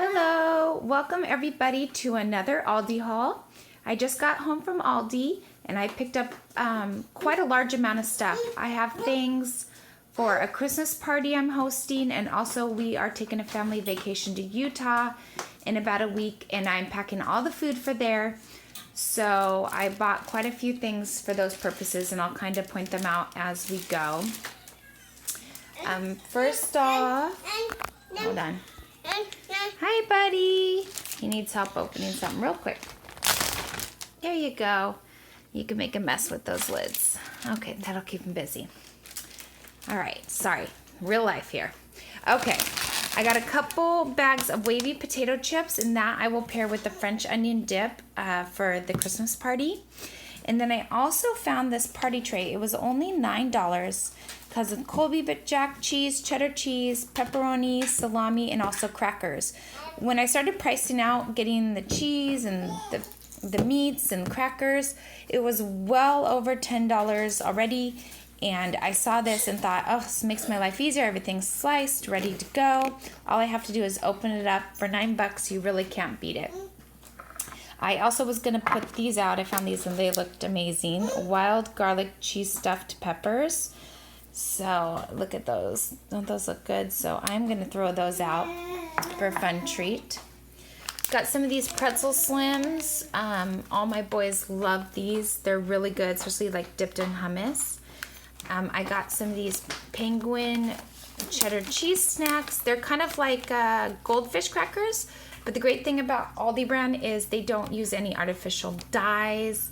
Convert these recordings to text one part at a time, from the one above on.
Hello, welcome everybody to another Aldi haul. I just got home from Aldi and I picked up quite a large amount of stuff. I have things for a Christmas party I'm hosting, and also we are taking a family vacation to Utah in about a week, and I'm packing all the food for there. So I bought quite a few things for those purposes, and I'll kind of point them out as we go. First off, hold on. Hi, buddy. He needs help opening something real quick. There you go. You can make a mess with those lids. Okay, that'll keep him busy. All right, sorry. Real life here. Okay, I got a couple bags of wavy potato chips, and that I will pair with the French onion dip for the Christmas party. And then I also found this party tray. It was only $9 because of Colby Jack cheese, cheddar cheese, pepperoni, salami, and also crackers. When I started pricing out getting the cheese and the meats and crackers, it was well over $10 already. And I saw this and thought, oh, this makes my life easier. Everything's sliced, ready to go. All I have to do is open it up. For $9, you really can't beat it. I also was going to put these out. I found these and they looked amazing. Wild garlic cheese stuffed peppers. So look at those. Don't those look good? So I'm going to throw those out for a fun treat. Got some of these pretzel slims. All my boys love these. They're really good, especially like dipped in hummus. I got some of these penguin cheddar cheese snacks. They're kind of like goldfish crackers. But the great thing about Aldi brand is they don't use any artificial dyes,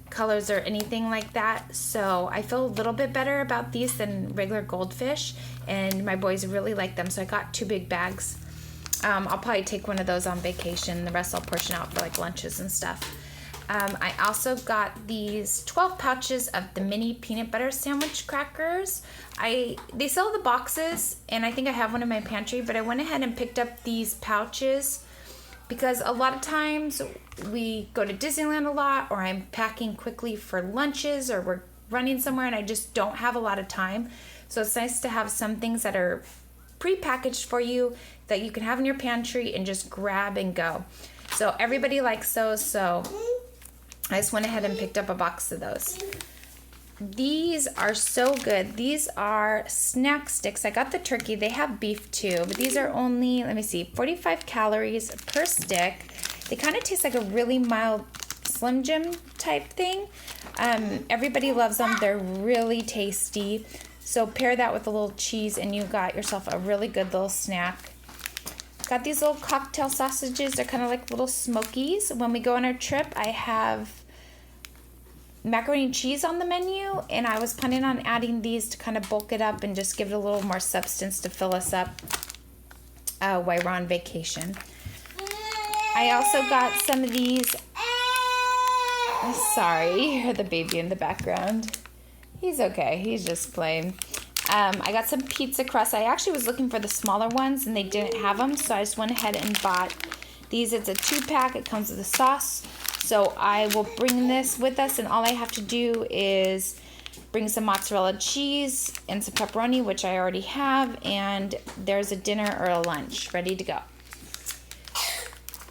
colors, or anything like that. So I feel a little bit better about these than regular goldfish, and my boys really like them. So I got 2 big bags. I'll probably take one of those on vacation. The rest I'll portion out for like lunches and stuff. I also got these 12 pouches of the mini peanut butter sandwich crackers. They sell the boxes, and I think I have one in my pantry, but I went ahead and picked up these pouches because a lot of times we go to Disneyland a lot, or I'm packing quickly for lunches, or we're running somewhere and I just don't have a lot of time. So it's nice to have some things that are pre-packaged for you that you can have in your pantry and just grab and go. So everybody likes those, so I just went ahead and picked up a box of those. These are so good. These are snack sticks. I got the turkey. They have beef too, but these are only, 45 calories per stick. They kind of taste like a really mild Slim Jim type thing. Everybody loves them. They're really tasty. So pair that with a little cheese and you got yourself a really good little snack. Got these little cocktail sausages. They're kind of like little smokies. When we go on our trip, I have macaroni and cheese on the menu, and I was planning on adding these to kind of bulk it up and just give it a little more substance to fill us up while we're on vacation. I also got some of these. Sorry, you hear the baby in the background. He's okay. He's just playing. I got some pizza crust. I actually was looking for the smaller ones, and they didn't have them, so I just went ahead and bought these. It's a 2-pack. It comes with a sauce. So I will bring this with us, and all I have to do is bring some mozzarella cheese and some pepperoni, which I already have, and there's a dinner or a lunch ready to go.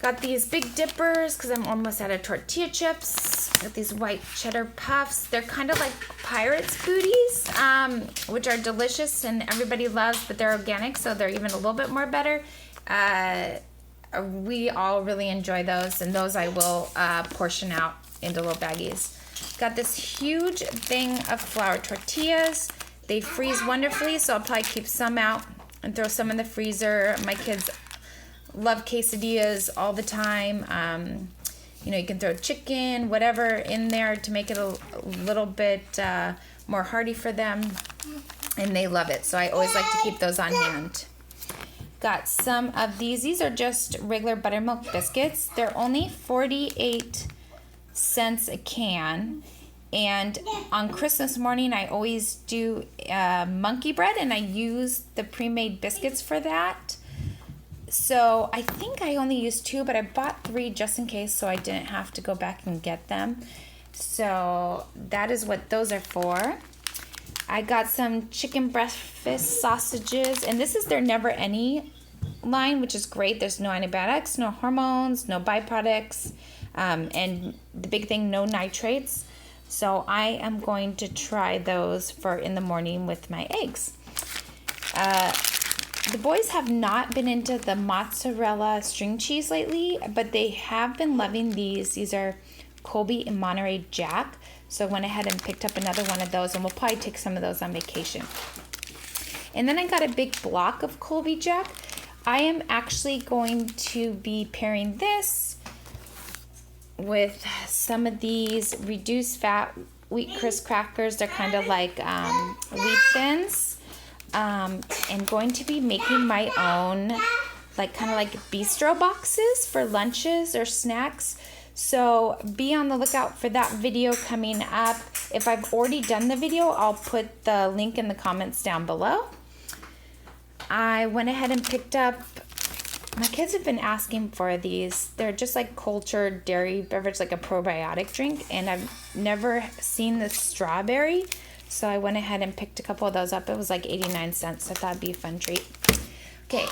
Got these big dippers because I'm almost out of tortilla chips. Got these white cheddar puffs. They're kind of like Pirates booties, which are delicious and everybody loves, but they're organic, so they're even a little bit more better. We all really enjoy those, and those I will portion out into little baggies. Got this huge thing of flour tortillas. They freeze wonderfully, so I'll probably keep some out and throw some in the freezer. My kids love quesadillas all the time. You can throw chicken, whatever in there to make it a little bit more hearty for them, and they love it. So I always like to keep those on hand. Got some of these. These are just regular buttermilk biscuits. They're only 48 cents a can. And on Christmas morning, I always do monkey bread, and I use the pre-made biscuits for that. So I think I only used 2, but I bought 3 just in case, so I didn't have to go back and get them. So that is what those are for. I got some chicken breakfast sausages, and this is their Never Any line, which is great. There's no antibiotics, no hormones, no byproducts, and the big thing, no nitrates. So I am going to try those for in the morning with my eggs. The boys have not been into the mozzarella string cheese lately, but they have been loving these. These are Colby and Monterey Jack. So I went ahead and picked up another one of those, and we'll probably take some of those on vacation. And then I got a big block of Colby Jack. I am actually going to be pairing this with some of these reduced fat wheat crisp crackers. They're kind of like wheat thins. And going to be making my own, like kind of like bistro boxes for lunches or snacks. So be on the lookout for that video coming up. If I've already done the video, I'll put the link in the comments down below. I went ahead and picked up, my kids have been asking for these. They're just like cultured dairy beverage, like a probiotic drink. And I've never seen the strawberry. So I went ahead and picked a couple of those up. It was like 89 cents. So I thought it'd be a fun treat. Okay,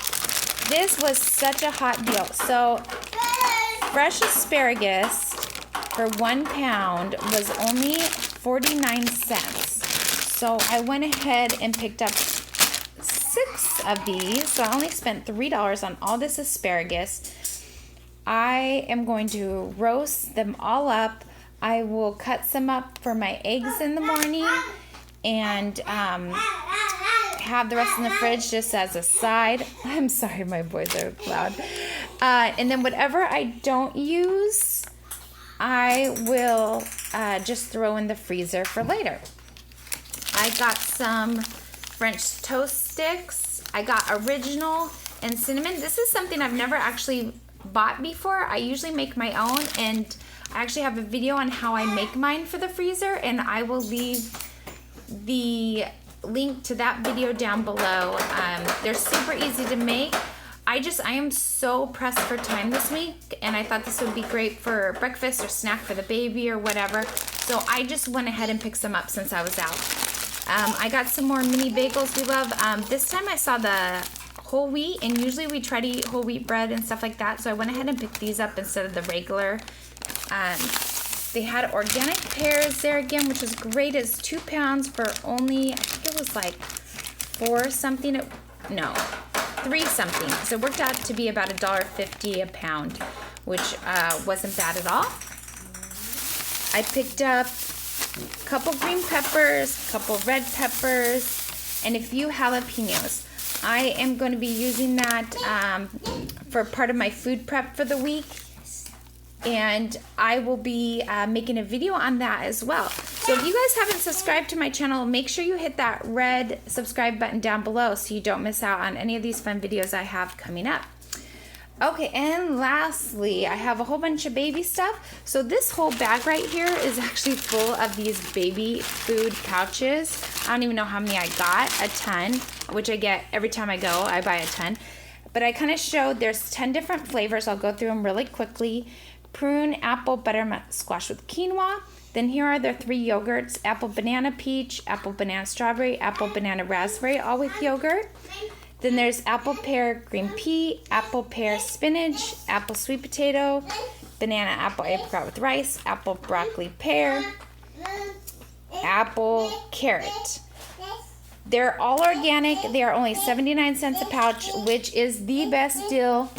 this was such a hot deal. So fresh asparagus for 1 pound was only 49 cents. So I went ahead and picked up 6 of these. So I only spent $3 on all this asparagus. I am going to roast them all up. I will cut some up for my eggs in the morning and have the rest in the fridge just as a side. I'm sorry, my boys are loud. And then whatever I don't use, I will just throw in the freezer for later. I got some French toast sticks. I got original and cinnamon. This is something I've never actually bought before. I usually make my own, and I actually have a video on how I make mine for the freezer, and I will leave the link to that video down below. They're super easy to make. I am so pressed for time this week, and I thought this would be great for breakfast or snack for the baby or whatever. So I just went ahead and picked some up since I was out. I got some more mini bagels we love. This time I saw the whole wheat, and usually we try to eat whole wheat bread and stuff like that. So I went ahead and picked these up instead of the regular. They had organic pears there again, which was great. It's 2 pounds for only, I think it was like 4 something. No, 3 something. So it worked out to be about $1.50 a pound, which wasn't bad at all. I picked up a couple green peppers, a couple red peppers, and a few jalapenos. I am going to be using that for part of my food prep for the week. And I will be making a video on that as well. So if you guys haven't subscribed to my channel, make sure you hit that red subscribe button down below so you don't miss out on any of these fun videos I have coming up. Okay, and lastly, I have a whole bunch of baby stuff. So this whole bag right here is actually full of these baby food pouches. I don't even know how many I got, a ton, which I get every time I go, I buy a ton. But I kind of showed there's 10 different flavors. I'll go through them really quickly. Prune, apple, butternut squash with quinoa. Then here are their 3 yogurts: apple, banana, peach, apple, banana, strawberry, apple, banana, raspberry, all with yogurt. Then there's apple, pear, green pea, apple, pear, spinach, apple, sweet potato, banana, apple, apricot with rice, apple, broccoli, pear, apple, carrot. They're all organic. They are only 79 cents a pouch, which is the best deal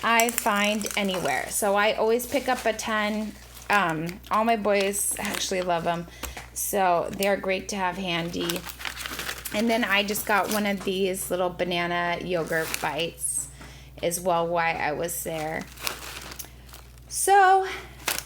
I find anywhere. So I always pick up a ton. All my boys actually love them. So they're great to have handy. And then I just got one of these little banana yogurt bites as well while I was there. So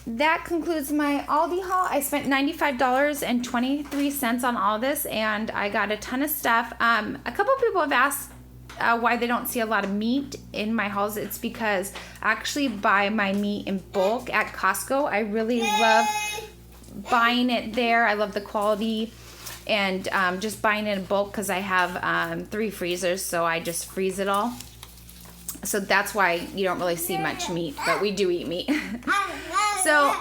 that concludes my Aldi haul. I spent $95.23 on all this, and I got a ton of stuff. A couple people have asked why they don't see a lot of meat in my hauls. It's because I actually buy my meat in bulk at Costco. I really love buying it there. I love the quality, and just buying it in bulk because I have 3 freezers, so I just freeze it all. So that's why you don't really see much meat, but we do eat meat. So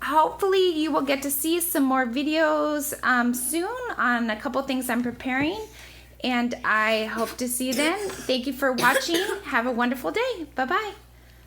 hopefully you will get to see some more videos soon on a couple things I'm preparing. And I hope to see you then. Thank you for watching. Have a wonderful day. Bye-bye.